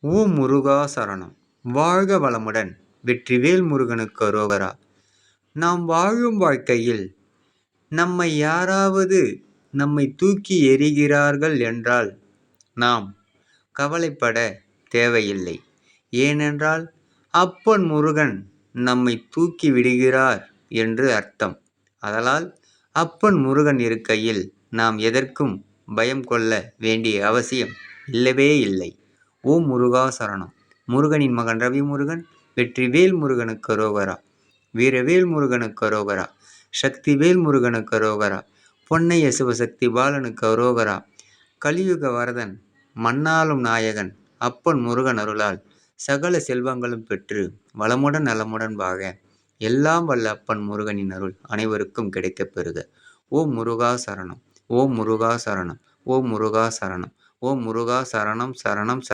ஓம் முருகா சரணம். வாழ்க வளமுடன். வெற்றிவேல் முருகனுக்கு அரோகரா. நாம் வாழும் வாழ்க்கையில் நம்மை தூக்கி எறிகிறார்கள் என்றால் நாம் கவலைப்பட தேவையில்லை. ஏனென்றால் அப்பன் முருகன் நம்மை தூக்கி விடுகிறார் என்று அர்த்தம். அதனால் அப்பன் முருகன் இருக்கையில் நாம் எதற்கும் பயம் கொள்ள வேண்டிய அவசியம் இல்லவே இல்லை. ஓம் முருகா சரணம். முருகனின் மகன் ரவி முருகன். வெற்றிவேல் முருகனுக்கு அரோகரா. வீரவேல் முருகனுக்கு அரோகரா. சக்திவேல் முருகனுக்கு அரோகரா. பொன்னைய சிவசக்தி பாலனுக்கு அரோகரா. கலியுக வரதன், மண்ணாளும் நாயகன் அப்பன் முருகன் அருளால் சகல செல்வங்களும் பெற்று வளமுடன் நலமுடன் வாழ எல்லாம் வல்ல அப்பன் முருகனின் அருள் அனைவருக்கும் கிடைக்கப் பெறுக. ஓம் முருகா சரணம். ஓம் முருகா சரணம். ஓம் முருகா சரணம். ஓம் முருகா சரணம் சரணம்.